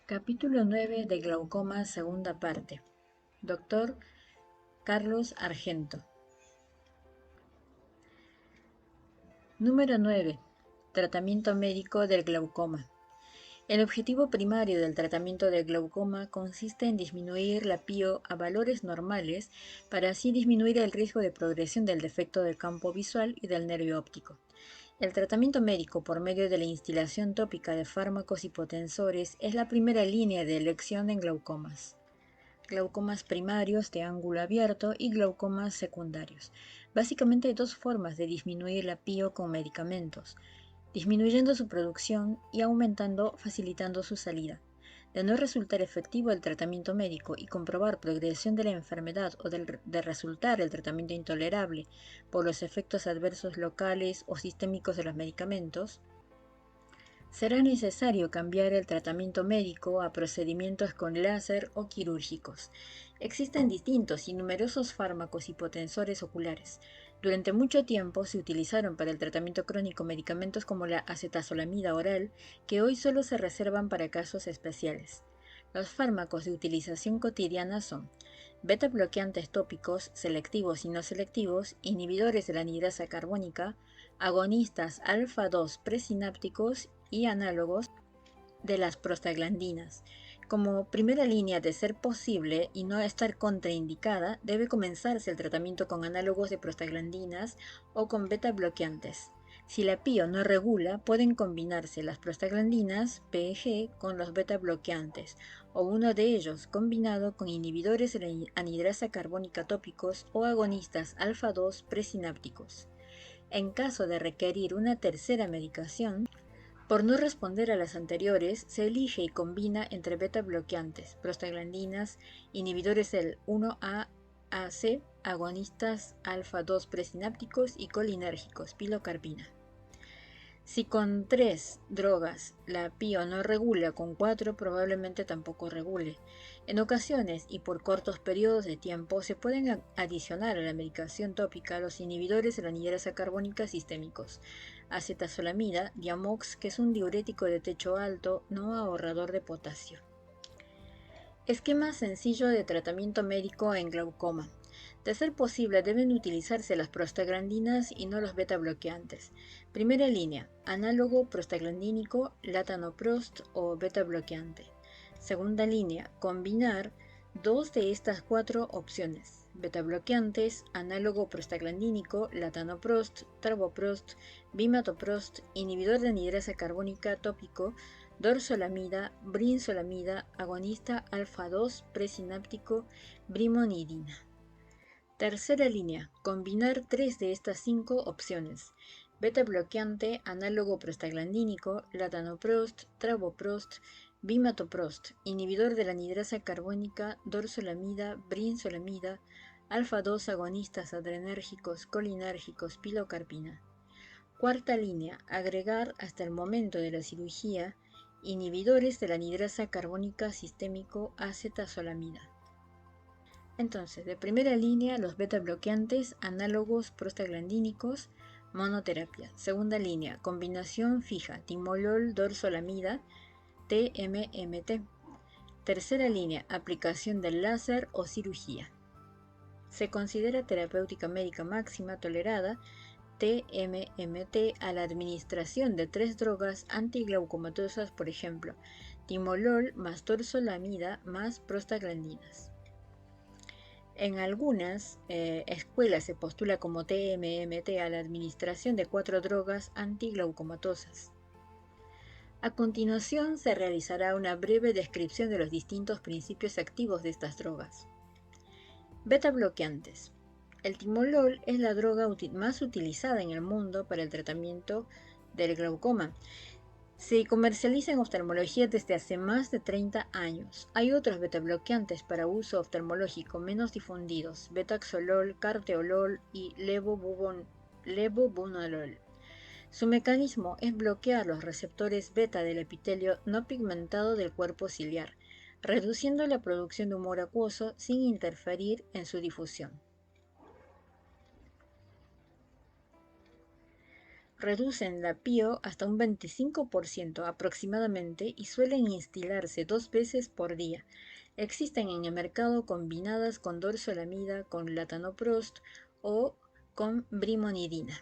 Capítulo 9 de Glaucoma, segunda parte. Doctor Carlos Argento. Número 9. Tratamiento médico del glaucoma. El objetivo primario del tratamiento del glaucoma consiste en disminuir la PIO a valores normales para así disminuir el riesgo de progresión del defecto del campo visual y del nervio óptico. El tratamiento médico por medio de la instilación tópica de fármacos hipotensores es la primera línea de elección en glaucomas. Glaucomas primarios de ángulo abierto y glaucomas secundarios. Básicamente hay dos formas de disminuir la PIO con medicamentos: disminuyendo su producción y facilitando su salida. De no resultar efectivo el tratamiento médico y comprobar progresión de la enfermedad o de resultar el tratamiento intolerable por los efectos adversos locales o sistémicos de los medicamentos, será necesario cambiar el tratamiento médico a procedimientos con láser o quirúrgicos. Existen distintos y numerosos fármacos hipotensores oculares. Durante mucho tiempo se utilizaron para el tratamiento crónico medicamentos como la acetazolamida oral, que hoy solo se reservan para casos especiales. Los fármacos de utilización cotidiana son beta bloqueantes tópicos, selectivos y no selectivos, inhibidores de la anhidrasa carbónica, agonistas alfa-2 presinápticos y análogos de las prostaglandinas. Como primera línea, de ser posible y no estar contraindicada, debe comenzarse el tratamiento con análogos de prostaglandinas o con beta bloqueantes. Si la PIO no regula, pueden combinarse las prostaglandinas PEG con los beta bloqueantes, o uno de ellos combinado con inhibidores de la anhidrasa carbónica tópicos o agonistas alfa-2 presinápticos. En caso de requerir una tercera medicación, por no responder a las anteriores, se elige y combina entre beta bloqueantes, prostaglandinas, inhibidores del 1A-AC, agonistas alfa-2 presinápticos y colinérgicos, pilocarpina. Si con 3 drogas la PIO no regula, con 4 probablemente tampoco regule. En ocasiones y por cortos periodos de tiempo se pueden adicionar a la medicación tópica los inhibidores de la anhidrasa carbónica sistémicos, acetazolamida, Diamox, que es un diurético de techo alto no ahorrador de potasio. Esquema sencillo de tratamiento médico en glaucoma. De ser posible, deben utilizarse las prostaglandinas y no los beta bloqueantes. Primera línea: análogo prostaglandínico, latanoprost o beta bloqueante. Segunda línea: combinar dos de estas cuatro opciones: beta bloqueantes, análogo prostaglandínico, latanoprost, travoprost, bimatoprost, inhibidor de anhidrasa carbónica tópico, dorzolamida, brinzolamida, agonista alfa-2 presináptico, brimonidina. Tercera línea: combinar 3 de estas 5 opciones: beta bloqueante, análogo prostaglandínico, latanoprost, travoprost, bimatoprost, inhibidor de la anhidrasa carbónica, dorzolamida, brinzolamida, alfa-2 agonistas adrenérgicos, colinérgicos, pilocarpina. Cuarta línea: agregar hasta el momento de la cirugía inhibidores de la anhidrasa carbónica sistémico, acetazolamida. Entonces, de primera línea, los beta bloqueantes, análogos prostaglandínicos, monoterapia. Segunda línea, combinación fija, timolol, dorzolamida, TMMT. Tercera línea, aplicación del láser o cirugía. Se considera terapéutica médica máxima tolerada, TMMT, a la administración de 3 drogas antiglaucomatosas, por ejemplo, timolol más dorzolamida más prostaglandinas. En algunas escuelas se postula como TMMT a la administración de 4 drogas antiglaucomatosas. A continuación se realizará una breve descripción de los distintos principios activos de estas drogas. Beta bloqueantes. El timolol es la droga más utilizada en el mundo para el tratamiento del glaucoma. Se comercializa en oftalmología desde hace más de 30 años. Hay otros beta-bloqueantes para uso oftalmológico menos difundidos: betaxolol, carteolol y levobunolol. Su mecanismo es bloquear los receptores beta del epitelio no pigmentado del cuerpo ciliar, reduciendo la producción de humor acuoso sin interferir en su difusión. reducen la PIO hasta un 25% aproximadamente y suelen instilarse 2 veces por día. Existen en el mercado combinadas con dorzolamida, con latanoprost o con brimonidina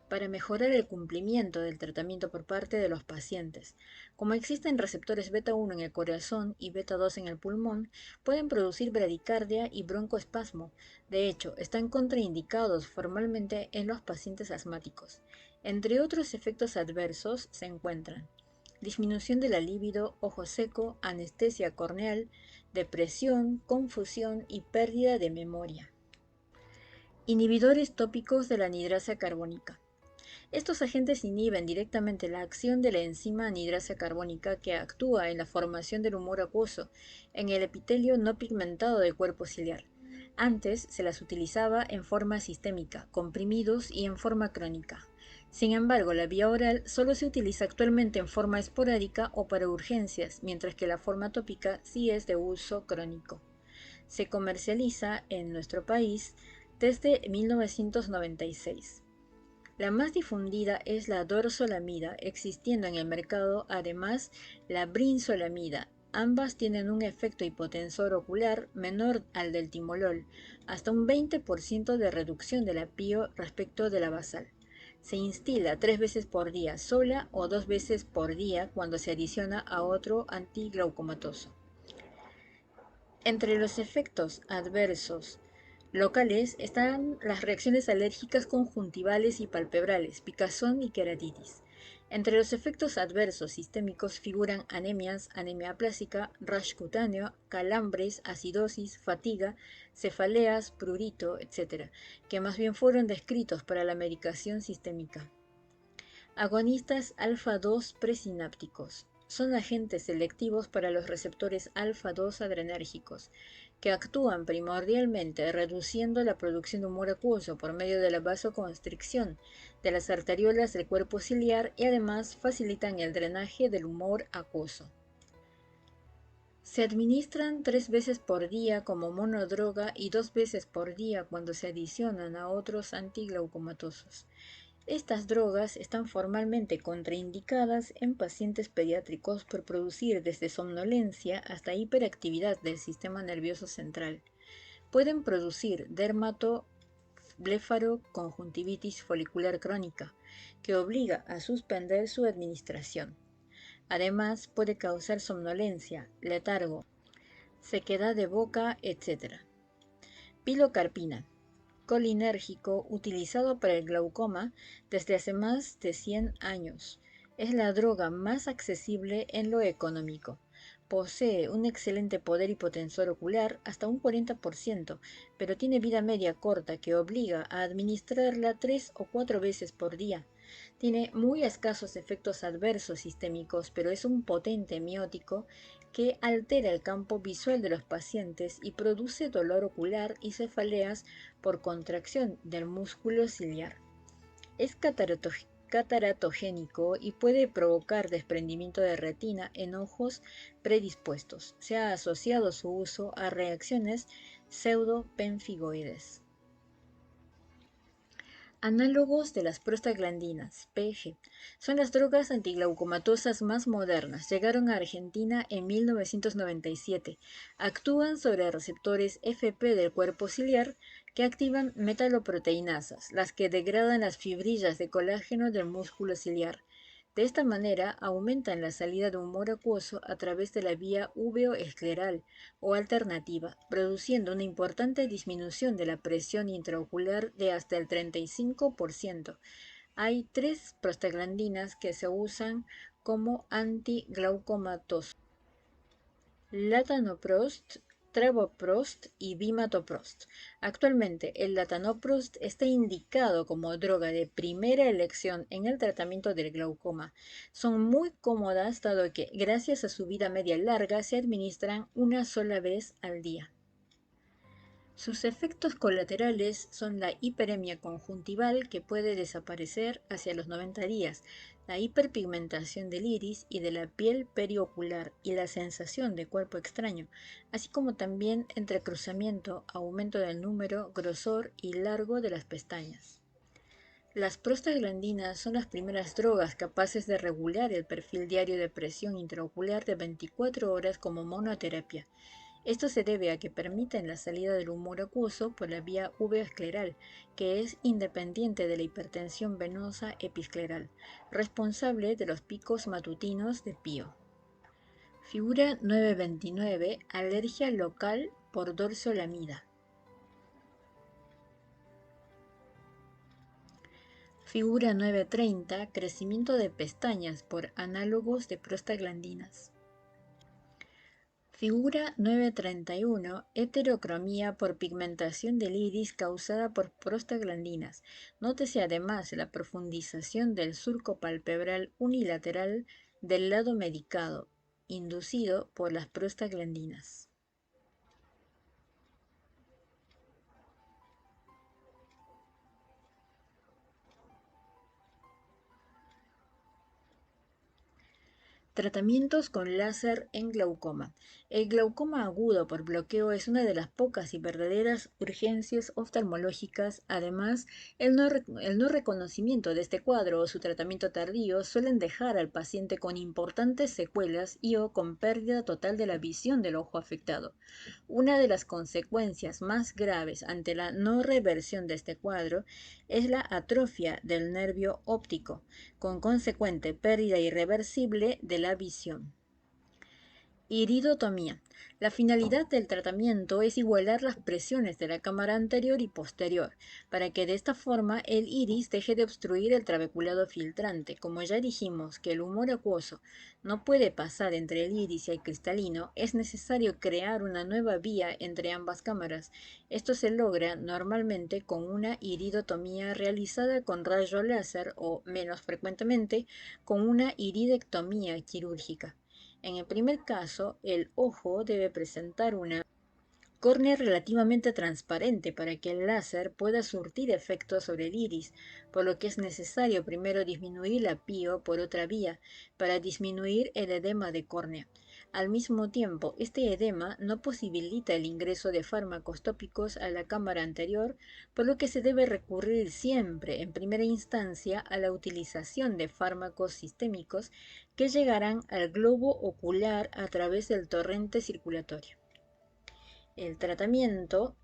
para mejorar el cumplimiento del tratamiento por parte de los pacientes. Como existen receptores beta 1 en el corazón y beta 2 en el pulmón, pueden producir bradicardia y broncoespasmo. De hecho, están contraindicados formalmente en los pacientes asmáticos. Entre otros efectos adversos se encuentran disminución de la libido, ojo seco, anestesia corneal, depresión, confusión y pérdida de memoria. Inhibidores tópicos de la anhidrasa carbónica. Estos agentes inhiben directamente la acción de la enzima anhidrasa carbónica que actúa en la formación del humor acuoso en el epitelio no pigmentado del cuerpo ciliar. Antes se las utilizaba en forma sistémica, comprimidos y en forma crónica. Sin embargo, la vía oral solo se utiliza actualmente en forma esporádica o para urgencias, mientras que la forma tópica sí es de uso crónico. Se comercializa en nuestro país desde 1996. La más difundida es la dorzolamida, existiendo en el mercado además la brinzolamida. Ambas tienen un efecto hipotensor ocular menor al del timolol, hasta un 20% de reducción de la PIO respecto de la basal. Se instila 3 veces por día sola o 2 veces por día cuando se adiciona a otro antiglaucomatoso. Entre los efectos adversos locales están las reacciones alérgicas conjuntivales y palpebrales, picazón y queratitis. Entre los efectos adversos sistémicos figuran anemias, anemia aplásica, rash cutáneo, calambres, acidosis, fatiga, cefaleas, prurito, etc., que más bien fueron descritos para la medicación sistémica. Agonistas alfa-2 presinápticos. Son agentes selectivos para los receptores alfa-2 adrenérgicos, que actúan primordialmente reduciendo la producción de humor acuoso por medio de la vasoconstricción de las arteriolas del cuerpo ciliar y además facilitan el drenaje del humor acuoso. Se administran 3 veces por día como monodroga y 2 veces por día cuando se adicionan a otros antiglaucomatosos. Estas drogas están formalmente contraindicadas en pacientes pediátricos por producir desde somnolencia hasta hiperactividad del sistema nervioso central. Pueden producir dermato-bléfaro-conjuntivitis folicular crónica, que obliga a suspender su administración. Además, puede causar somnolencia, letargo, sequedad de boca, etc. Pilocarpina, colinérgico utilizado para el glaucoma desde hace más de 100 años. Es la droga más accesible en lo económico. Posee un excelente poder hipotensor ocular, hasta un 40%, pero tiene vida media corta que obliga a administrarla 3 o 4 veces por día. Tiene muy escasos efectos adversos sistémicos, pero es un potente miótico que altera el campo visual de los pacientes y produce dolor ocular y cefaleas por contracción del músculo ciliar. Es cataratogénico y puede provocar desprendimiento de retina en ojos predispuestos. Se ha asociado su uso a reacciones pseudopenfigoides. Análogos de las prostaglandinas, PG, son las drogas antiglaucomatosas más modernas. Llegaron a Argentina en 1997. Actúan sobre receptores FP del cuerpo ciliar que activan metaloproteinasas, las que degradan las fibrillas de colágeno del músculo ciliar. De esta manera aumentan la salida de humor acuoso a través de la vía uveoescleral o alternativa, produciendo una importante disminución de la presión intraocular de hasta el 35%. Hay 3 prostaglandinas que se usan como antiglaucomatosos: latanoprost, travoprost y bimatoprost. Actualmente, el latanoprost está indicado como droga de primera elección en el tratamiento del glaucoma. Son muy cómodas dado que, gracias a su vida media larga, se administran una sola vez al día. Sus efectos colaterales son la hiperemia conjuntival, que puede desaparecer hacia los 90 días, la hiperpigmentación del iris y de la piel periocular y la sensación de cuerpo extraño, así como también entrecruzamiento, aumento del número, grosor y largo de las pestañas. Las prostaglandinas son las primeras drogas capaces de regular el perfil diario de presión intraocular de 24 horas como monoterapia. Esto se debe a que permiten la salida del humor acuoso por la vía uveoscleral, que es independiente de la hipertensión venosa episcleral, responsable de los picos matutinos de pío. Figura 929. Alergia local por dorsolamida. Figura 930. Crecimiento de pestañas por análogos de prostaglandinas. Figura 931. Heterocromía por pigmentación del iris causada por prostaglandinas. Nótese además la profundización del surco palpebral unilateral del lado medicado, inducido por las prostaglandinas. Tratamientos con láser en glaucoma. El glaucoma agudo por bloqueo es una de las pocas y verdaderas urgencias oftalmológicas. Además, el no reconocimiento de este cuadro o su tratamiento tardío suelen dejar al paciente con importantes secuelas y o con pérdida total de la visión del ojo afectado. Una de las consecuencias más graves ante la no reversión de este cuadro es la atrofia del nervio óptico, con consecuente pérdida irreversible de la visión. Iridotomía. La finalidad del tratamiento es igualar las presiones de la cámara anterior y posterior, para que de esta forma el iris deje de obstruir el trabeculado filtrante. Como ya dijimos que el humor acuoso no puede pasar entre el iris y el cristalino, es necesario crear una nueva vía entre ambas cámaras. Esto se logra normalmente con una iridotomía realizada con rayo láser o, menos frecuentemente, con una iridectomía quirúrgica. En el primer caso, el ojo debe presentar una córnea relativamente transparente para que el láser pueda surtir efecto sobre el iris, por lo que es necesario primero disminuir la pío por otra vía para disminuir el edema de córnea. Al mismo tiempo, este edema no posibilita el ingreso de fármacos tópicos a la cámara anterior, por lo que se debe recurrir siempre, en primera instancia, a la utilización de fármacos sistémicos que llegarán al globo ocular a través del torrente circulatorio. El tratamiento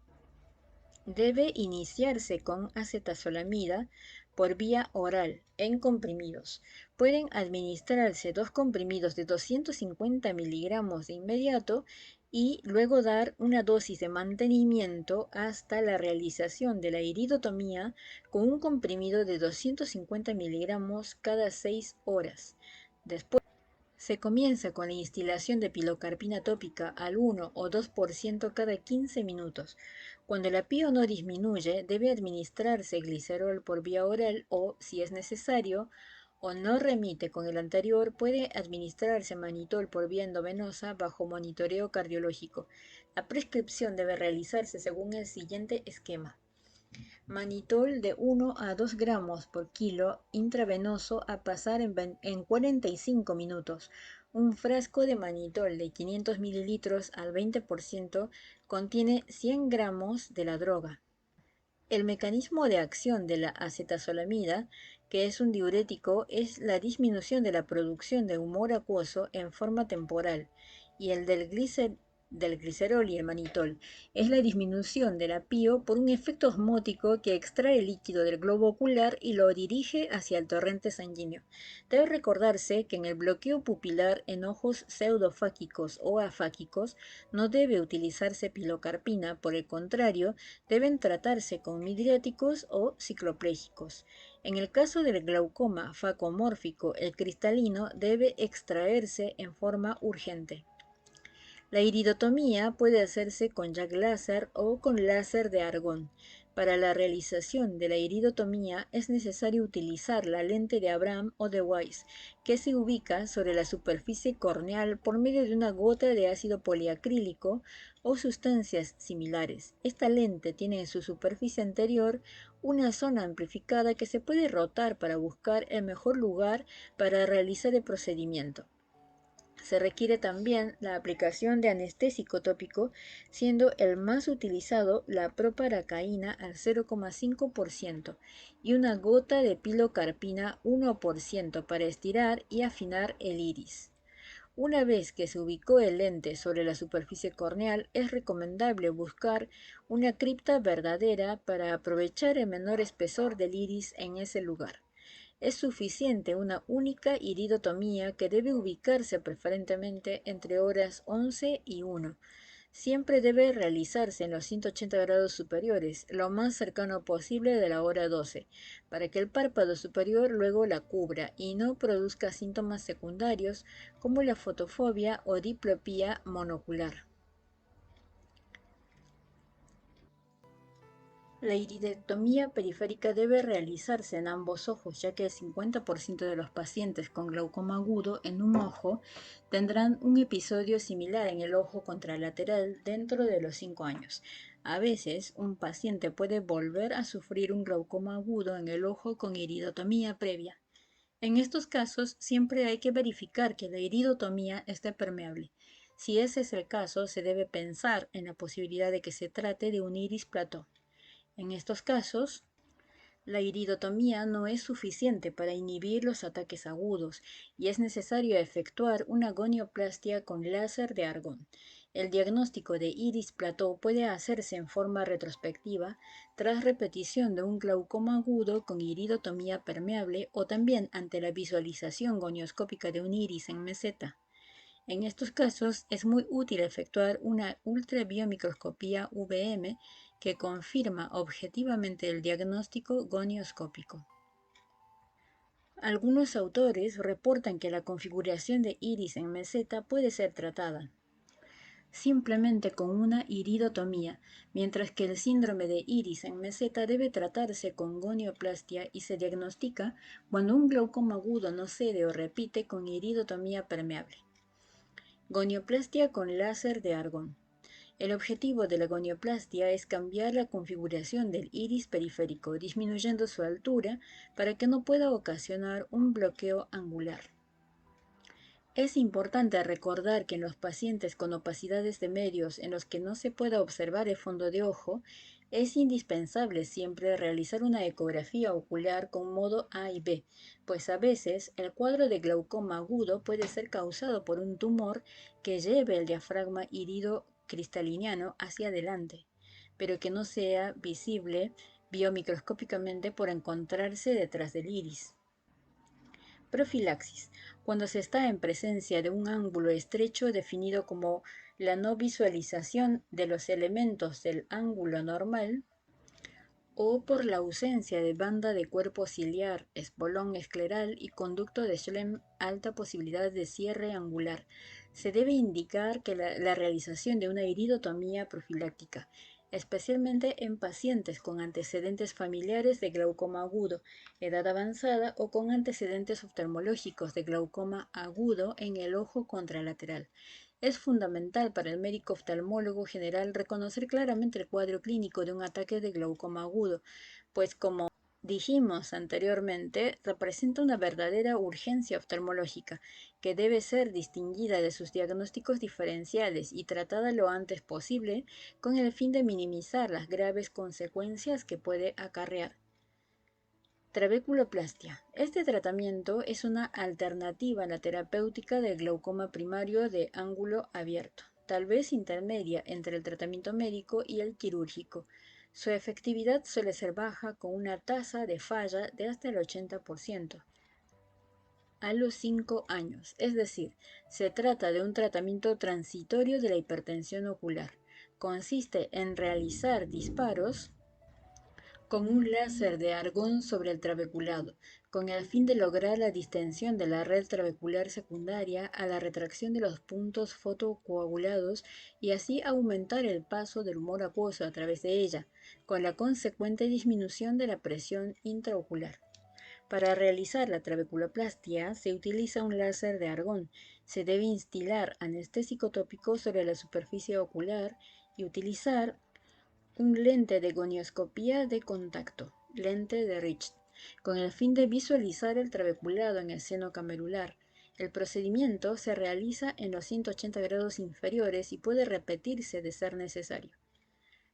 debe iniciarse con acetazolamida por vía oral en comprimidos. Pueden administrarse 2 comprimidos de 250 miligramos de inmediato y luego dar una dosis de mantenimiento hasta la realización de la iridotomía con un comprimido de 250 miligramos cada 6 horas. Después se comienza con la instilación de pilocarpina tópica al 1 o 2% cada 15 minutos. Cuando la pío no disminuye, debe administrarse glicerol por vía oral o, si es necesario, o no remite con el anterior, puede administrarse manitol por vía endovenosa bajo monitoreo cardiológico. La prescripción debe realizarse según el siguiente esquema. Manitol de 1 a 2 gramos por kilo intravenoso a pasar en 45 minutos. Un frasco de manitol de 500 mililitros al 20% contiene 100 gramos de la droga. El mecanismo de acción de la acetazolamida, que es un diurético, es la disminución de la producción de humor acuoso en forma temporal, y el del glicerol y el manitol es la disminución de la pío por un efecto osmótico que extrae el líquido del globo ocular y lo dirige hacia el torrente sanguíneo. Debe recordarse que en el bloqueo pupilar en ojos pseudofáquicos o afáquicos no debe utilizarse pilocarpina, por el contrario, deben tratarse con midriáticos o cicloplégicos. En el caso del glaucoma facomórfico, el cristalino debe extraerse en forma urgente. La iridotomía puede hacerse con jack láser o con láser de argón. Para la realización de la iridotomía es necesario utilizar la lente de Abraham o de Weiss, que se ubica sobre la superficie corneal por medio de una gota de ácido poliacrílico o sustancias similares. Esta lente tiene en su superficie anterior una zona amplificada que se puede rotar para buscar el mejor lugar para realizar el procedimiento. Se requiere también la aplicación de anestésico tópico, siendo el más utilizado la proparacaína al 0,5% y una gota de pilocarpina 1% para estirar y afinar el iris. Una vez que se ubicó el lente sobre la superficie corneal, es recomendable buscar una cripta verdadera para aprovechar el menor espesor del iris en ese lugar. Es suficiente una única iridotomía que debe ubicarse preferentemente entre horas 11 y 1. Siempre debe realizarse en los 180 grados superiores, lo más cercano posible de la hora 12, para que el párpado superior luego la cubra y no produzca síntomas secundarios como la fotofobia o diplopía monocular. La iridectomía periférica debe realizarse en ambos ojos, ya que el 50% de los pacientes con glaucoma agudo en un ojo tendrán un episodio similar en el ojo contralateral dentro de los 5 años. A veces, un paciente puede volver a sufrir un glaucoma agudo en el ojo con iridotomía previa. En estos casos, siempre hay que verificar que la iridotomía esté permeable. Si ese es el caso, se debe pensar en la posibilidad de que se trate de un iris plató. En estos casos, la iridotomía no es suficiente para inhibir los ataques agudos y es necesario efectuar una gonioplastia con láser de argón. El diagnóstico de iris plató puede hacerse en forma retrospectiva tras repetición de un glaucoma agudo con iridotomía permeable o también ante la visualización gonioscópica de un iris en meseta. En estos casos es muy útil efectuar una ultrabiomicroscopía VM que confirma objetivamente el diagnóstico gonioscópico. Algunos autores reportan que la configuración de iris en meseta puede ser tratada simplemente con una iridotomía, mientras que el síndrome de iris en meseta debe tratarse con gonioplastia y se diagnostica cuando un glaucoma agudo no cede o repite con iridotomía permeable. Gonioplastia con láser de argón. El objetivo de la gonioplastia es cambiar la configuración del iris periférico, disminuyendo su altura para que no pueda ocasionar un bloqueo angular. Es importante recordar que en los pacientes con opacidades de medios en los que no se pueda observar el fondo de ojo, es indispensable siempre realizar una ecografía ocular con modo A y B, pues a veces el cuadro de glaucoma agudo puede ser causado por un tumor que lleve el diafragma irido cristaliniano hacia adelante, pero que no sea visible biomicroscópicamente por encontrarse detrás del iris. Profilaxis. Cuando se está en presencia de un ángulo estrecho definido como la no visualización de los elementos del ángulo normal o por la ausencia de banda de cuerpo ciliar, espolón escleral y conducto de Schlemm, alta posibilidad de cierre angular, se debe indicar que la realización de una iridotomía profiláctica, especialmente en pacientes con antecedentes familiares de glaucoma agudo, edad avanzada o con antecedentes oftalmológicos de glaucoma agudo en el ojo contralateral. Es fundamental para el médico oftalmólogo general reconocer claramente el cuadro clínico de un ataque de glaucoma agudo, pues como dijimos anteriormente, representa una verdadera urgencia oftalmológica que debe ser distinguida de sus diagnósticos diferenciales y tratada lo antes posible con el fin de minimizar las graves consecuencias que puede acarrear. Trabeculoplastia. Este tratamiento es una alternativa a la terapéutica del glaucoma primario de ángulo abierto, tal vez intermedia entre el tratamiento médico y el quirúrgico. Su efectividad suele ser baja con una tasa de falla de hasta el 80% a los 5 años, es decir, se trata de un tratamiento transitorio de la hipertensión ocular. Consiste en realizar disparos con un láser de argón sobre el trabeculado, con el fin de lograr la distensión de la red trabecular secundaria a la retracción de los puntos fotocoagulados y así aumentar el paso del humor acuoso a través de ella, con la consecuente disminución de la presión intraocular. Para realizar la trabeculoplastia se utiliza un láser de argón. Se debe instilar anestésico tópico sobre la superficie ocular y utilizar un lente de gonioscopía de contacto, lente de Richt, con el fin de visualizar el trabeculado en el seno camerular. El procedimiento se realiza en los 180 grados inferiores y puede repetirse de ser necesario.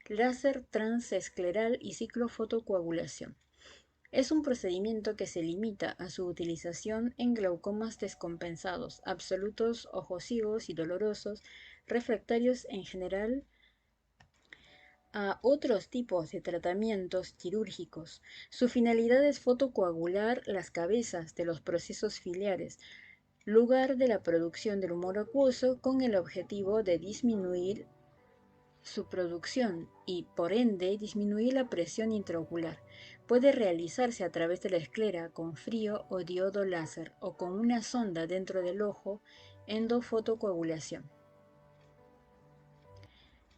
Láser transescleral y ciclofotocoagulación. Es un procedimiento que se limita a su utilización en glaucomas descompensados, absolutos, ojos ciegos y dolorosos, refractarios en general a otros tipos de tratamientos quirúrgicos. Su finalidad es fotocoagular las cabezas de los procesos filiares, lugar de la producción del humor acuoso, con el objetivo de disminuir su producción y, por ende, disminuir la presión intraocular. Puede realizarse a través de la esclera con frío o diodo láser o con una sonda dentro del ojo, endofotocoagulación.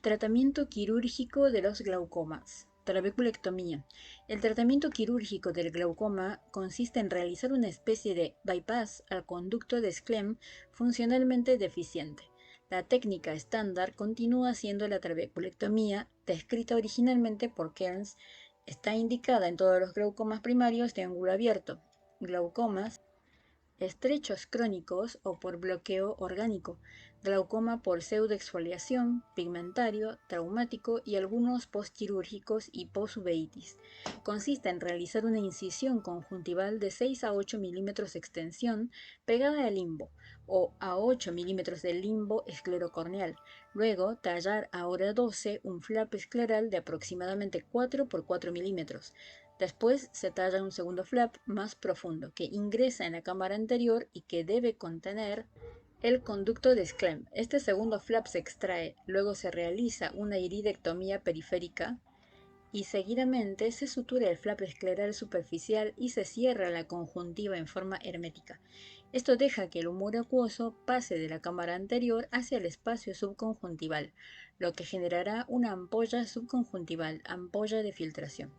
Tratamiento quirúrgico de los glaucomas. Trabeculectomía. El tratamiento quirúrgico del glaucoma consiste en realizar una especie de bypass al conducto de Schlemm funcionalmente deficiente. La técnica estándar continúa siendo la trabeculectomía, descrita originalmente por Kearns. Está indicada en todos los glaucomas primarios de ángulo abierto, glaucomas estrechos crónicos o por bloqueo orgánico, glaucoma por pseudoexfoliación, pigmentario, traumático y algunos postquirúrgicos y posuveitis. Consiste en realizar una incisión conjuntival de 6 a 8 milímetros de extensión pegada al limbo o a 8 milímetros del limbo esclerocorneal. Luego, tallar a hora 12 un flap escleral de aproximadamente 4 por 4 milímetros. Después se talla un segundo flap más profundo que ingresa en la cámara anterior y que debe contener el conducto de Schlemm. Este segundo flap se extrae, luego se realiza una iridectomía periférica y seguidamente se sutura el flap escleral superficial y se cierra la conjuntiva en forma hermética. Esto deja que el humor acuoso pase de la cámara anterior hacia el espacio subconjuntival, lo que generará una ampolla subconjuntival, ampolla de filtración.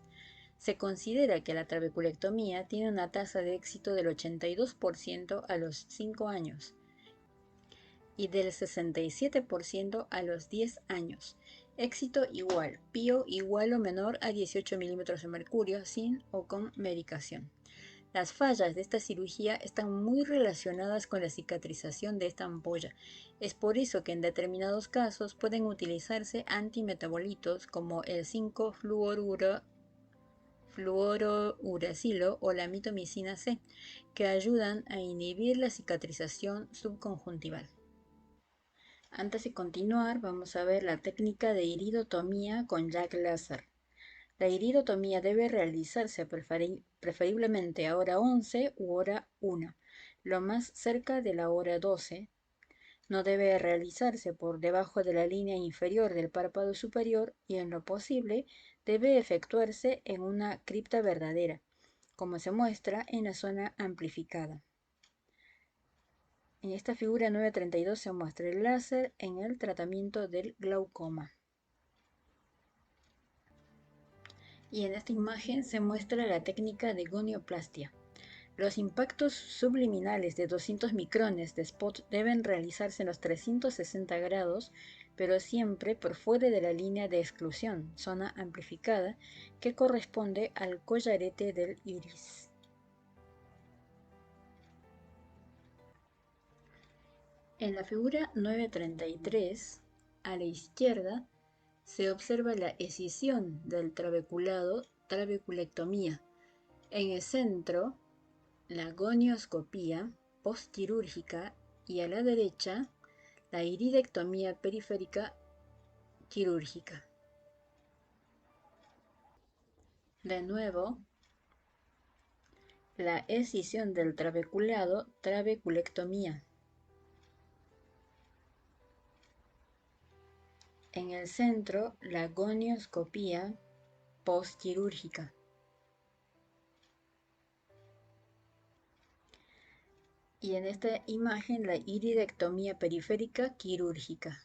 Se considera que la trabeculectomía tiene una tasa de éxito del 82% a los 5 años y del 67% a los 10 años. Éxito igual, pío igual o menor a 18 milímetros de mercurio, sin o con medicación. Las fallas de esta cirugía están muy relacionadas con la cicatrización de esta ampolla. Es por eso que en determinados casos pueden utilizarse antimetabolitos como el 5-fluorouracilo o la mitomicina C, que ayudan a inhibir la cicatrización subconjuntival. Antes de continuar, vamos a ver la técnica de iridotomía con jack láser. La iridotomía debe realizarse preferiblemente a hora 11 u hora 1, lo más cerca de la hora 12. No debe realizarse por debajo de la línea inferior del párpado superior y, en lo posible, debe efectuarse en una cripta verdadera, como se muestra en la zona amplificada. En esta figura 932 se muestra el láser en el tratamiento del glaucoma. Y en esta imagen se muestra la técnica de gonioplastia. Los impactos subliminales de 200 micrones de spot deben realizarse en los 360 grados, pero siempre por fuera de la línea de exclusión, zona amplificada, que corresponde al collarete del iris. En la figura 933, a la izquierda, se observa la escisión del trabeculado, trabeculectomía. En el centro, la gonioscopía postquirúrgica y a la derecha, la iridectomía periférica quirúrgica. De nuevo, la escisión del trabeculado, trabeculectomía. En el centro, la gonioscopía postquirúrgica. Y en esta imagen, la iridectomía periférica quirúrgica.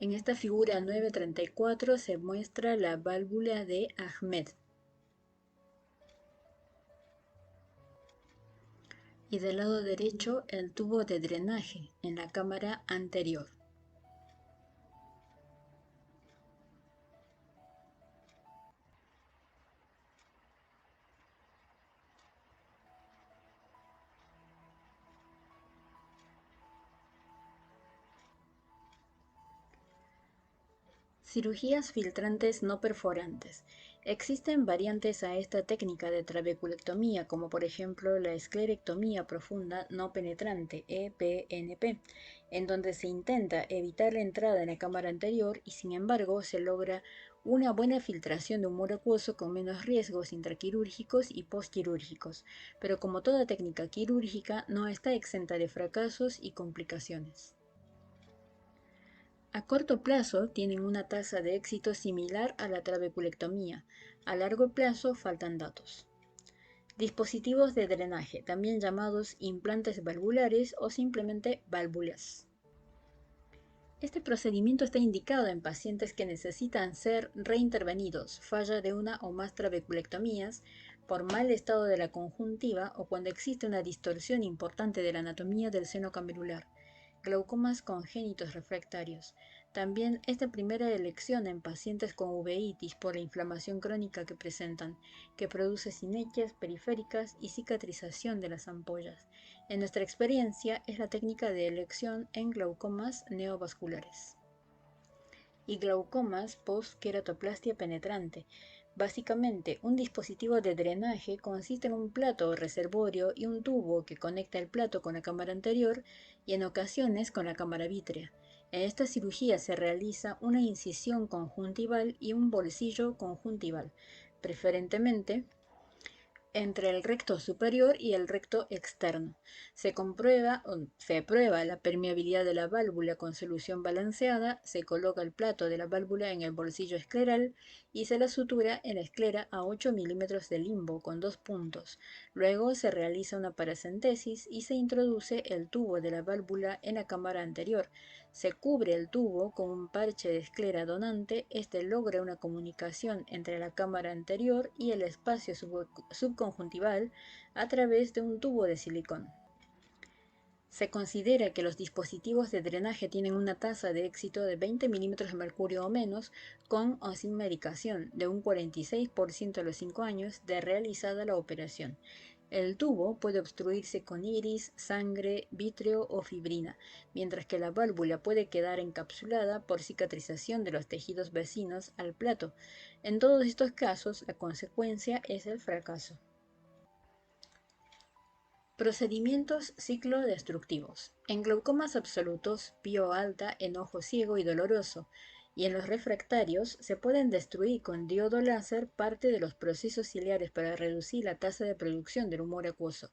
En esta figura 934 se muestra la válvula de Ahmed. Y del lado derecho el tubo de drenaje en la cámara anterior. Cirugías filtrantes no perforantes. Existen variantes a esta técnica de trabeculectomía, como por ejemplo la esclerectomía profunda no penetrante, EPNP, en donde se intenta evitar la entrada en la cámara anterior y sin embargo se logra una buena filtración de humor acuoso con menos riesgos intraquirúrgicos y postquirúrgicos, pero como toda técnica quirúrgica no está exenta de fracasos y complicaciones. A corto plazo tienen una tasa de éxito similar a la trabeculectomía. A largo plazo faltan datos. Dispositivos de drenaje, también llamados implantes valvulares o simplemente válvulas. Este procedimiento está indicado en pacientes que necesitan ser reintervenidos, falla de una o más trabeculectomías, por mal estado de la conjuntiva o cuando existe una distorsión importante de la anatomía del seno camerular, glaucomas congénitos refractarios. También es de primera elección en pacientes con uveitis por la inflamación crónica que presentan, que produce sinequias periféricas y cicatrización de las ampollas. En nuestra experiencia es la técnica de elección en glaucomas neovasculares y glaucomas post-queratoplastia penetrante. Básicamente, un dispositivo de drenaje consiste en un plato o reservorio y un tubo que conecta el plato con la cámara anterior y en ocasiones con la cámara vítrea. En esta cirugía se realiza una incisión conjuntival y un bolsillo conjuntival, preferentemente entre el recto superior y el recto externo. Se prueba la permeabilidad de la válvula con solución balanceada, se coloca el plato de la válvula en el bolsillo escleral y se la sutura en la esclera a 8 milímetros de limbo con 2 puntos. Luego se realiza una paracentesis y se introduce el tubo de la válvula en la cámara anterior. Se cubre el tubo con un parche de esclera donante. Este logra una comunicación entre la cámara anterior y el espacio subconjuntival a través de un tubo de silicón. Se considera que los dispositivos de drenaje tienen una tasa de éxito de 20 milímetros de mercurio o menos, con o sin medicación, de un 46% a los 5 años de realizada la operación. El tubo puede obstruirse con iris, sangre, vítreo o fibrina, mientras que la válvula puede quedar encapsulada por cicatrización de los tejidos vecinos al plato. En todos estos casos, la consecuencia es el fracaso. Procedimientos ciclodestructivos. En glaucomas absolutos, pío alta, enojo ciego y doloroso, y en los refractarios se pueden destruir con diodo láser parte de los procesos ciliares para reducir la tasa de producción del humor acuoso.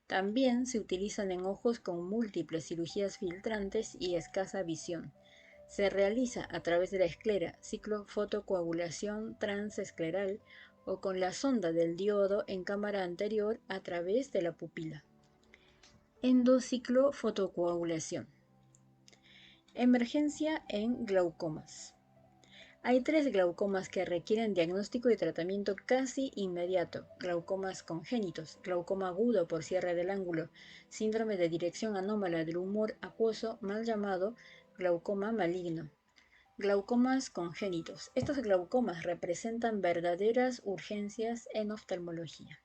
También se utilizan en ojos con múltiples cirugías filtrantes y escasa visión. Se realiza a través de la esclera, ciclofotocoagulación transescleral o con la sonda del diodo en cámara anterior a través de la pupila. Endociclofotocoagulación. Emergencia en glaucomas. Hay 3 glaucomas que requieren diagnóstico y tratamiento casi inmediato: glaucomas congénitos, glaucoma agudo por cierre del ángulo, síndrome de dirección anómala del humor acuoso mal llamado glaucoma maligno. Glaucomas congénitos. Estos glaucomas representan verdaderas urgencias en oftalmología.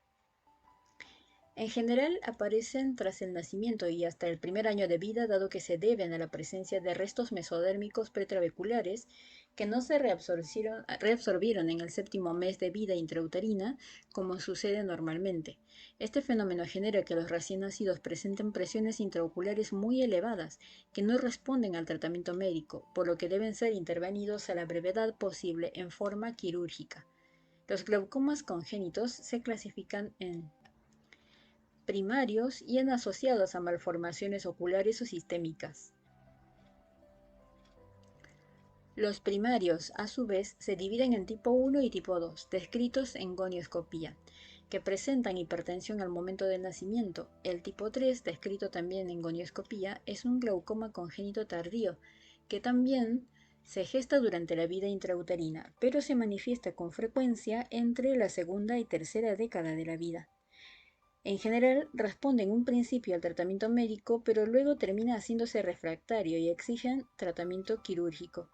En general aparecen tras el nacimiento y hasta el primer año de vida, dado que se deben a la presencia de restos mesodérmicos pretrabeculares que no se reabsorbieron en el 7º mes de vida intrauterina, como sucede normalmente. Este fenómeno genera que los recién nacidos presenten presiones intraoculares muy elevadas, que no responden al tratamiento médico, por lo que deben ser intervenidos a la brevedad posible en forma quirúrgica. Los glaucomas congénitos se clasifican en primarios y en asociados a malformaciones oculares o sistémicas. Los primarios, a su vez, se dividen en tipo 1 y tipo 2, descritos en gonioscopía, que presentan hipertensión al momento del nacimiento. El tipo 3, descrito también en gonioscopía, es un glaucoma congénito tardío, que también se gesta durante la vida intrauterina, pero se manifiesta con frecuencia entre la segunda y tercera década de la vida. En general, responde en un principio al tratamiento médico, pero luego termina haciéndose refractario y exigen tratamiento quirúrgico.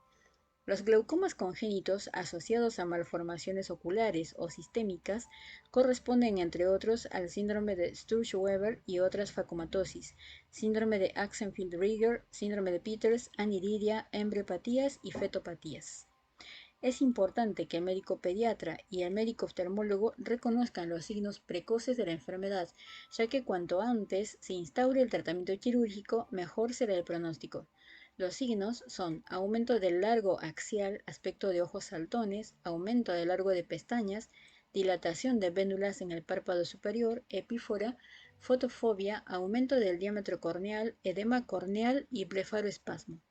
Los glaucomas congénitos asociados a malformaciones oculares o sistémicas corresponden, entre otros, al síndrome de Sturge-Weber y otras facomatosis, síndrome de Axenfeld-Rieger, síndrome de Peters, aniridia, embriopatías y fetopatías. Es importante que el médico pediatra y el médico oftalmólogo reconozcan los signos precoces de la enfermedad, ya que cuanto antes se instaure el tratamiento quirúrgico, mejor será el pronóstico. Los signos son aumento del largo axial, aspecto de ojos saltones, aumento del largo de pestañas, dilatación de vénulas en el párpado superior, epífora, fotofobia, aumento del diámetro corneal, edema corneal y blefaroespasmo.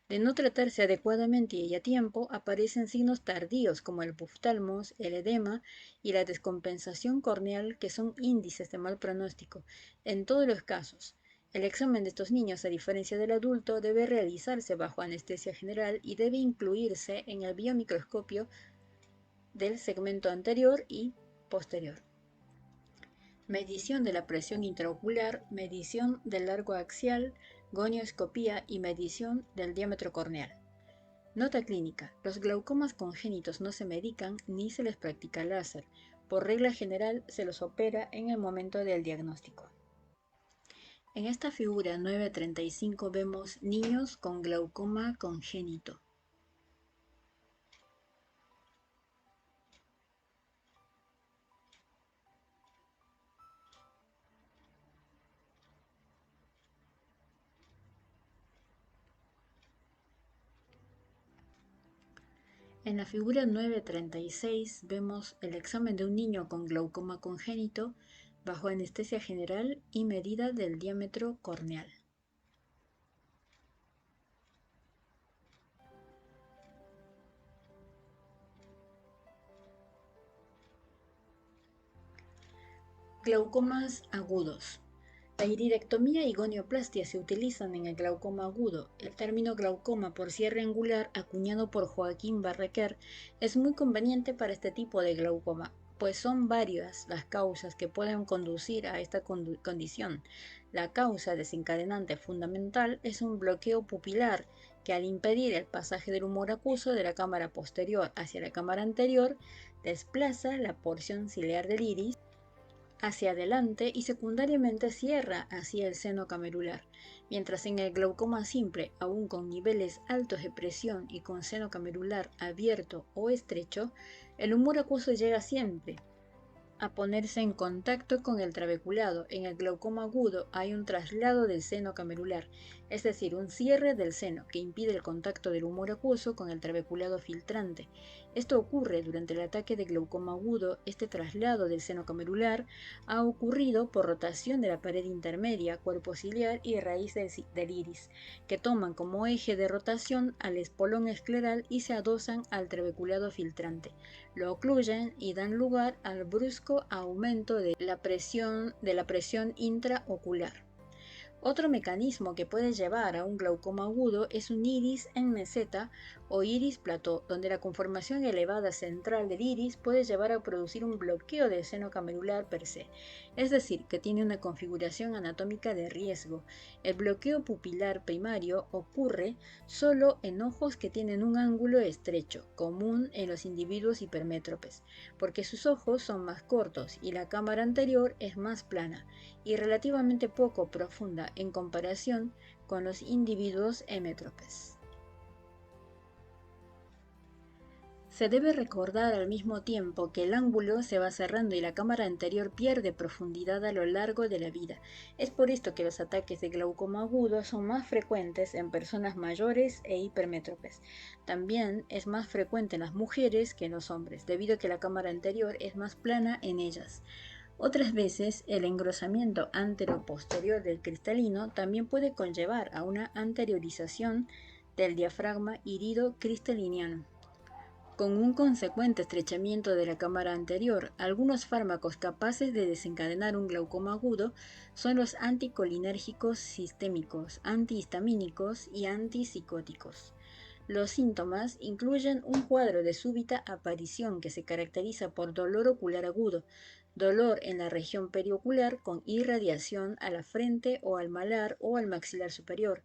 De no tratarse adecuadamente y a tiempo, aparecen signos tardíos como el buftalmos, el edema y la descompensación corneal, que son índices de mal pronóstico. En todos los casos, el examen de estos niños, a diferencia del adulto, debe realizarse bajo anestesia general y debe incluirse en el biomicroscopio del segmento anterior y posterior. Medición de la presión intraocular, medición del largo axial, gonioscopía y medición del diámetro corneal. Nota clínica. Los glaucomas congénitos no se medican ni se les practica láser. Por regla general se los opera en el momento del diagnóstico. En esta figura 9.35 vemos niños con glaucoma congénito. En la figura 9.36 vemos el examen de un niño con glaucoma congénito bajo anestesia general y medida del diámetro corneal. Glaucomas agudos. La irirectomía y gonioplastia se utilizan en el glaucoma agudo. El término glaucoma por cierre angular, acuñado por Joaquín Barrequer, es muy conveniente para este tipo de glaucoma, pues son varias las causas que pueden conducir a esta condición. La causa desencadenante fundamental es un bloqueo pupilar que, al impedir el pasaje del humor acuoso de la cámara posterior hacia la cámara anterior, desplaza la porción ciliar del iris hacia adelante y secundariamente cierra hacia el seno camerular, mientras en el glaucoma simple, aún con niveles altos de presión y con seno camerular abierto o estrecho, el humor acuoso llega siempre a ponerse en contacto con el trabeculado. En el glaucoma agudo hay un traslado del seno camerular, es decir, un cierre del seno que impide el contacto del humor acuoso con el trabeculado filtrante. Esto ocurre durante el ataque de glaucoma agudo. Este traslado del seno camerular ha ocurrido por rotación de la pared intermedia, cuerpo ciliar y raíz del iris, que toman como eje de rotación al espolón escleral y se adosan al trabeculado filtrante. Lo ocluyen y dan lugar al brusco aumento de la presión intraocular. Otro mecanismo que puede llevar a un glaucoma agudo es un iris en meseta o iris plató, donde la conformación elevada central del iris puede llevar a producir un bloqueo del seno camerular per se, es decir, que tiene una configuración anatómica de riesgo. El bloqueo pupilar primario ocurre solo en ojos que tienen un ángulo estrecho, común en los individuos hipermétropes, porque sus ojos son más cortos y la cámara anterior es más plana y relativamente poco profunda en comparación con los individuos hemétropes. Se debe recordar al mismo tiempo que el ángulo se va cerrando y la cámara anterior pierde profundidad a lo largo de la vida. Es por esto que los ataques de glaucoma agudo son más frecuentes en personas mayores e hipermétropes. También es más frecuente en las mujeres que en los hombres, debido a que la cámara anterior es más plana en ellas. Otras veces, el engrosamiento antero-posterior del cristalino también puede conllevar a una anteriorización del diafragma irido cristaliniano, con un consecuente estrechamiento de la cámara anterior. Algunos fármacos capaces de desencadenar un glaucoma agudo son los anticolinérgicos sistémicos, antihistamínicos y antipsicóticos. Los síntomas incluyen un cuadro de súbita aparición que se caracteriza por dolor ocular agudo, dolor en la región periocular con irradiación a la frente o al malar o al maxilar superior.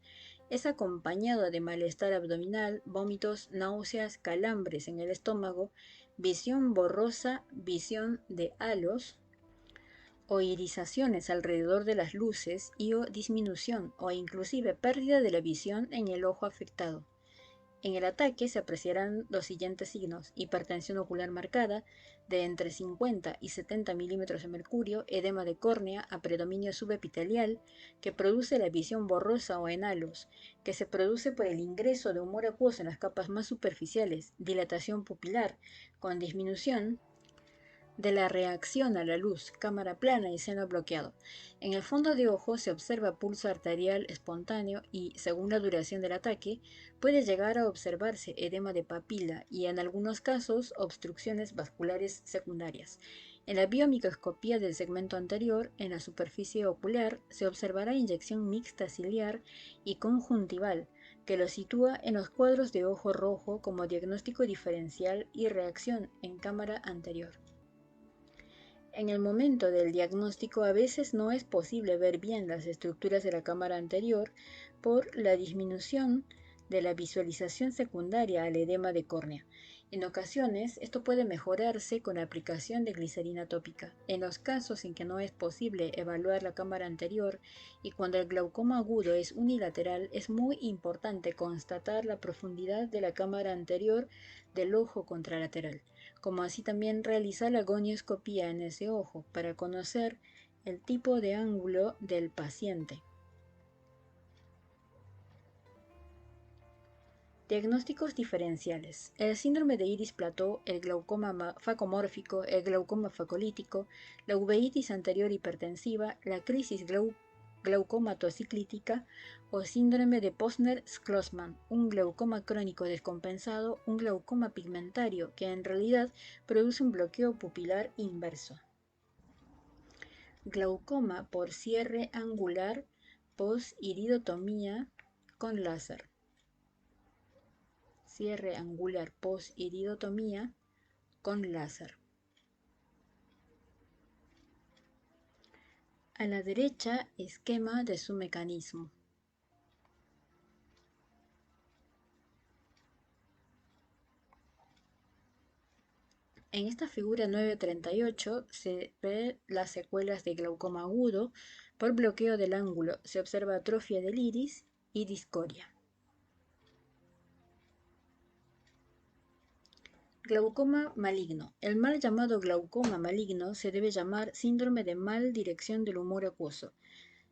Es acompañado de malestar abdominal, vómitos, náuseas, calambres en el estómago, visión borrosa, visión de halos o irisaciones alrededor de las luces y o disminución o inclusive pérdida de la visión en el ojo afectado. En el ataque se apreciarán los siguientes signos: hipertensión ocular marcada, de entre 50 y 70 milímetros de mercurio, edema de córnea a predominio subepitelial, que produce la visión borrosa o en halos, que se produce por el ingreso de humor acuoso en las capas más superficiales, dilatación pupilar, con disminución de la reacción a la luz, cámara plana y seno bloqueado. En el fondo de ojo se observa pulso arterial espontáneo y, según la duración del ataque, puede llegar a observarse edema de papila y, en algunos casos, obstrucciones vasculares secundarias. En la biomicroscopía del segmento anterior, en la superficie ocular, se observará inyección mixta ciliar y conjuntival, que lo sitúa en los cuadros de ojo rojo como diagnóstico diferencial y reacción en cámara anterior. En el momento del diagnóstico a veces no es posible ver bien las estructuras de la cámara anterior por la disminución de la visualización secundaria al edema de córnea. En ocasiones, esto puede mejorarse con la aplicación de glicerina tópica. En los casos en que no es posible evaluar la cámara anterior y cuando el glaucoma agudo es unilateral, es muy importante constatar la profundidad de la cámara anterior del ojo contralateral, como así también realizar la gonioscopía en ese ojo para conocer el tipo de ángulo del paciente. Diagnósticos diferenciales. El síndrome de iris-plató, el glaucoma facomórfico, el glaucoma facolítico, la uveitis anterior hipertensiva, la crisis glaucomatociclítica o síndrome de Posner-Schlossmann, un glaucoma crónico descompensado, un glaucoma pigmentario que en realidad produce un bloqueo pupilar inverso. Glaucoma por cierre angular post-iridotomía con láser. Cierre angular post-iridotomía con láser. A la derecha, esquema de su mecanismo. En esta figura 938 se ve las secuelas de glaucoma agudo por bloqueo del ángulo. Se observa atrofia del iris y discoria. Glaucoma maligno. El mal llamado glaucoma maligno se debe llamar síndrome de mal dirección del humor acuoso.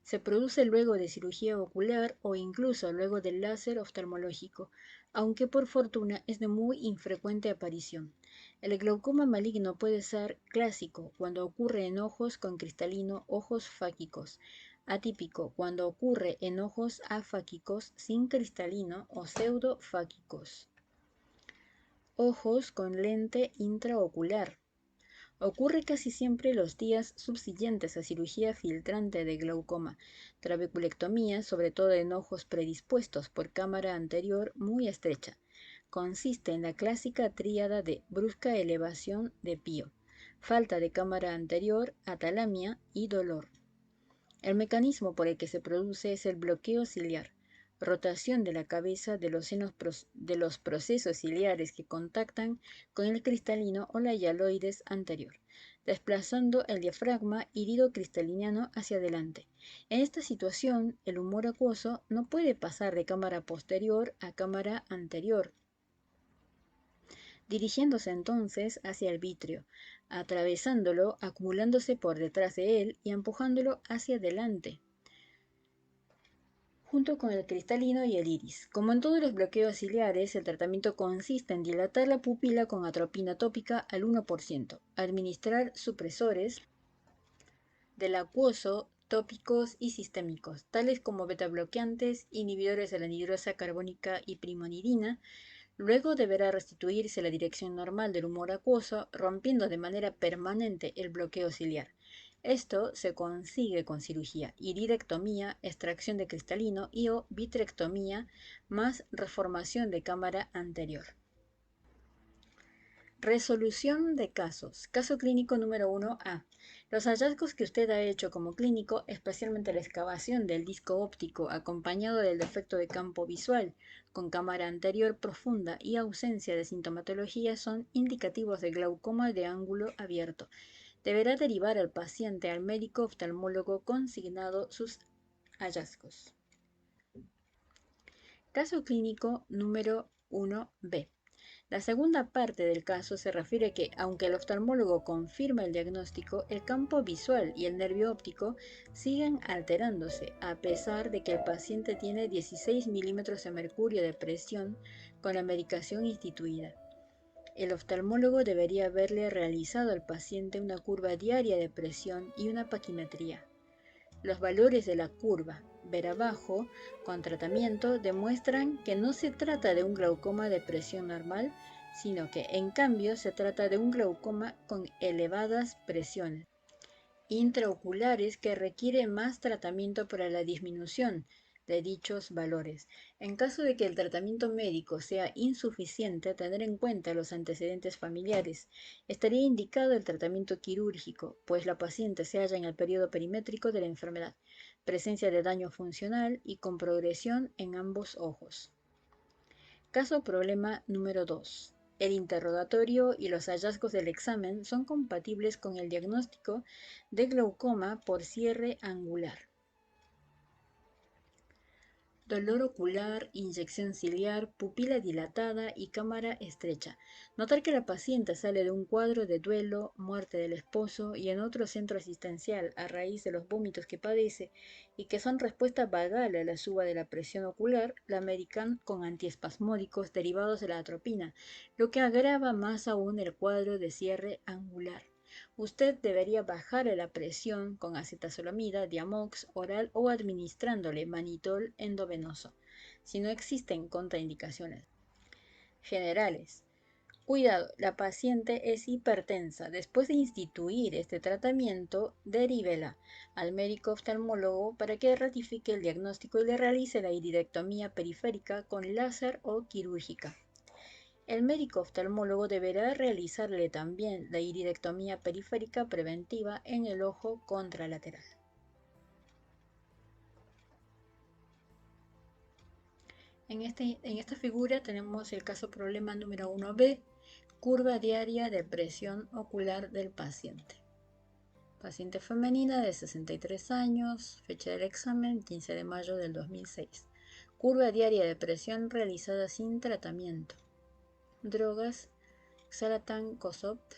Se produce luego de cirugía ocular o incluso luego del láser oftalmológico, aunque por fortuna es de muy infrecuente aparición. El glaucoma maligno puede ser clásico cuando ocurre en ojos con cristalino, ojos fáquicos; atípico cuando ocurre en ojos afáquicos sin cristalino o pseudofáquicos; ojos con lente intraocular. Ocurre casi siempre los días subsiguientes a cirugía filtrante de glaucoma, trabeculectomía, sobre todo en ojos predispuestos por cámara anterior muy estrecha. Consiste en la clásica tríada de brusca elevación de pío, falta de cámara anterior, atalamia y dolor. El mecanismo por el que se produce es el bloqueo ciliar, rotación de la cabeza de los procesos ciliares que contactan con el cristalino o la hialoides anterior, desplazando el diafragma iridocristaliniano hacia adelante. En esta situación, el humor acuoso no puede pasar de cámara posterior a cámara anterior, dirigiéndose entonces hacia el vítreo, atravesándolo, acumulándose por detrás de él y empujándolo hacia adelante, junto con el cristalino y el iris. Como en todos los bloqueos ciliares, el tratamiento consiste en dilatar la pupila con atropina tópica al 1%, administrar supresores del acuoso tópicos y sistémicos, tales como betabloqueantes, inhibidores de la anhidrosa carbónica y primonidina. Luego deberá restituirse la dirección normal del humor acuoso, rompiendo de manera permanente el bloqueo ciliar. Esto se consigue con cirugía, irirectomía, extracción de cristalino y o vitrectomía, más reformación de cámara anterior. Resolución de casos. Caso clínico número 1A. Los hallazgos que usted ha hecho como clínico, especialmente la excavación del disco óptico acompañado del defecto de campo visual con cámara anterior profunda y ausencia de sintomatología, son indicativos de glaucoma de ángulo abierto. Deberá derivar al paciente al médico oftalmólogo consignado sus hallazgos. Caso clínico número 1b. La segunda parte del caso se refiere que, aunque el oftalmólogo confirma el diagnóstico, el campo visual y el nervio óptico siguen alterándose, a pesar de que el paciente tiene 16 milímetros de mercurio de presión con la medicación instituida. El oftalmólogo debería haberle realizado al paciente una curva diaria de presión y una paquimetría. Los valores de la curva ver abajo con tratamiento demuestran que no se trata de un glaucoma de presión normal, sino que en cambio se trata de un glaucoma con elevadas presiones intraoculares que requiere más tratamiento para la disminución de dichos valores. En caso de que el tratamiento médico sea insuficiente, tener en cuenta los antecedentes familiares. Estaría indicado el tratamiento quirúrgico, pues la paciente se halla en el periodo perimétrico de la enfermedad, presencia de daño funcional y con progresión en ambos ojos. Caso problema número 2. El interrogatorio y los hallazgos del examen son compatibles con el diagnóstico de glaucoma por cierre angular. Dolor ocular, inyección ciliar, pupila dilatada y cámara estrecha. Notar que la paciente sale de un cuadro de duelo, muerte del esposo y en otro centro asistencial a raíz de los vómitos que padece y que son respuesta vagal a la suba de la presión ocular, la medican con antiespasmódicos derivados de la atropina, lo que agrava más aún el cuadro de cierre angular. Usted debería bajarle la presión con acetazolamida, Diamox oral o administrándole manitol endovenoso, si no existen contraindicaciones generales. Cuidado, la paciente es hipertensa. Después de instituir este tratamiento, derívela al médico oftalmólogo para que ratifique el diagnóstico y le realice la iridectomía periférica con láser o quirúrgica. El médico oftalmólogo deberá realizarle también la iridectomía periférica preventiva en el ojo contralateral. En esta figura tenemos el caso problema número 1b, curva diaria de presión ocular del paciente. Paciente femenina de 63 años, fecha del examen 15 de mayo del 2006. Curva diaria de presión realizada sin tratamiento. Drogas, Xalatan, Cosopt.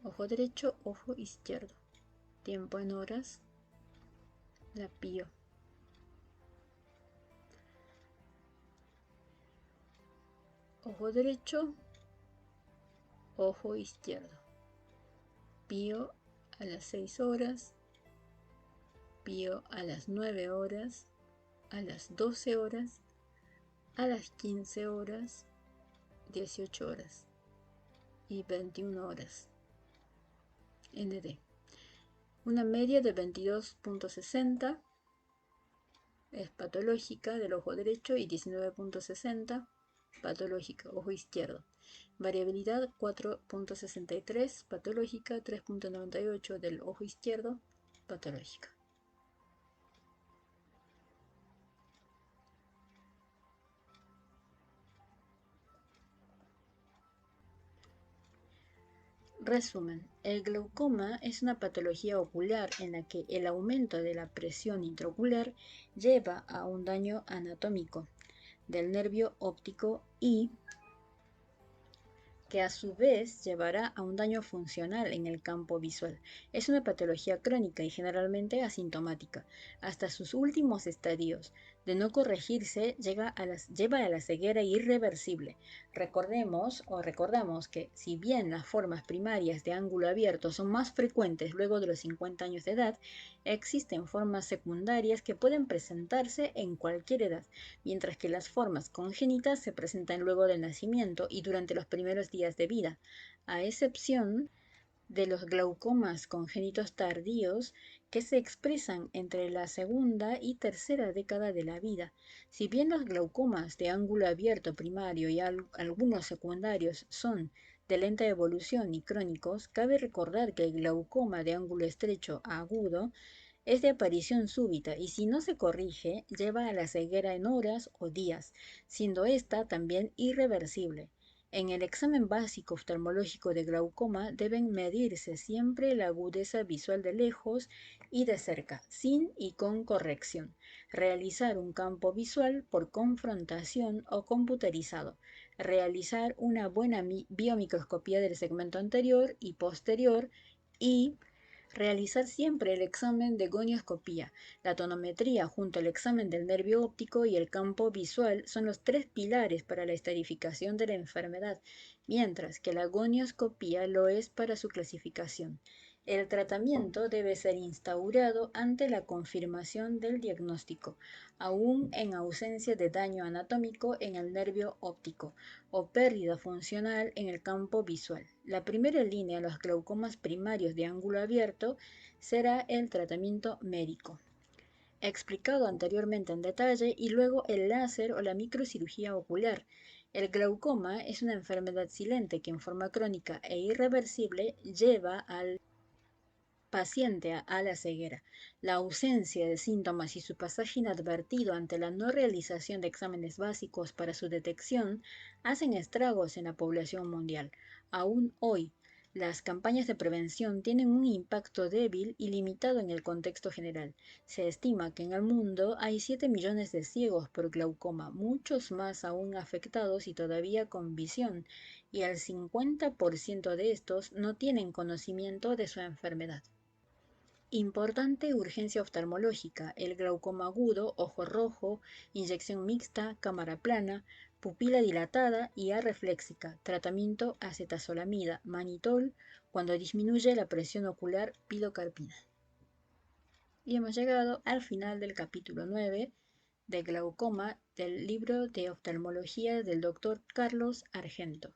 Ojo derecho, ojo izquierdo. Tiempo en horas. La pío. Ojo derecho, ojo izquierdo. Pío a las 6 horas. Pío a las 9 horas. A las 12 horas. A las 15 horas. 18 horas. Y 21 horas. ND. Una media de 22.60 es patológica del ojo derecho y 19.60 patológica, ojo izquierdo. Variabilidad 4.63 patológica, 3.98 del ojo izquierdo patológica. Resumen, el glaucoma es una patología ocular en la que el aumento de la presión intraocular lleva a un daño anatómico del nervio óptico y que a su vez llevará a un daño funcional en el campo visual. Es una patología crónica y generalmente asintomática. Hasta sus últimos estadios, de no corregirse, lleva a la ceguera irreversible. Recordamos que si bien las formas primarias de ángulo abierto son más frecuentes luego de los 50 años de edad, existen formas secundarias que pueden presentarse en cualquier edad, mientras que las formas congénitas se presentan luego del nacimiento y durante los primeros días de vida, a excepción de los glaucomas congénitos tardíos que se expresan entre la segunda y tercera década de la vida. Si bien los glaucomas de ángulo abierto primario y algunos secundarios son de lenta evolución y crónicos, cabe recordar que el glaucoma de ángulo estrecho agudo es de aparición súbita y si no se corrige lleva a la ceguera en horas o días, siendo esta también irreversible. En el examen básico oftalmológico de glaucoma deben medirse siempre la agudeza visual de lejos y de cerca, sin y con corrección. Realizar un campo visual por confrontación o computerizado. Realizar una buena biomicroscopía del segmento anterior y posterior y realizar siempre el examen de gonioscopía. La tonometría junto al examen del nervio óptico y el campo visual son los tres pilares para la estadificación de la enfermedad, mientras que la gonioscopía lo es para su clasificación. El tratamiento debe ser instaurado ante la confirmación del diagnóstico, aún en ausencia de daño anatómico en el nervio óptico o pérdida funcional en el campo visual. La primera línea de los glaucomas primarios de ángulo abierto será el tratamiento médico, explicado anteriormente en detalle, y luego el láser o la microcirugía ocular. El glaucoma es una enfermedad silente que en forma crónica e irreversible lleva al paciente a la ceguera. La ausencia de síntomas y su pasaje inadvertido ante la no realización de exámenes básicos para su detección hacen estragos en la población mundial. Aún hoy, las campañas de prevención tienen un impacto débil y limitado en el contexto general. Se estima que en el mundo hay 7 millones de ciegos por glaucoma, muchos más aún afectados y todavía con visión, y el 50% de estos no tienen conocimiento de su enfermedad. Importante urgencia oftalmológica: el glaucoma agudo, ojo rojo, inyección mixta, cámara plana, pupila dilatada y arrefléxica. Tratamiento: acetazolamida, manitol, cuando disminuye la presión ocular, pilocarpina. Y hemos llegado al final del capítulo 9 de glaucoma del libro de oftalmología del doctor Carlos Argento.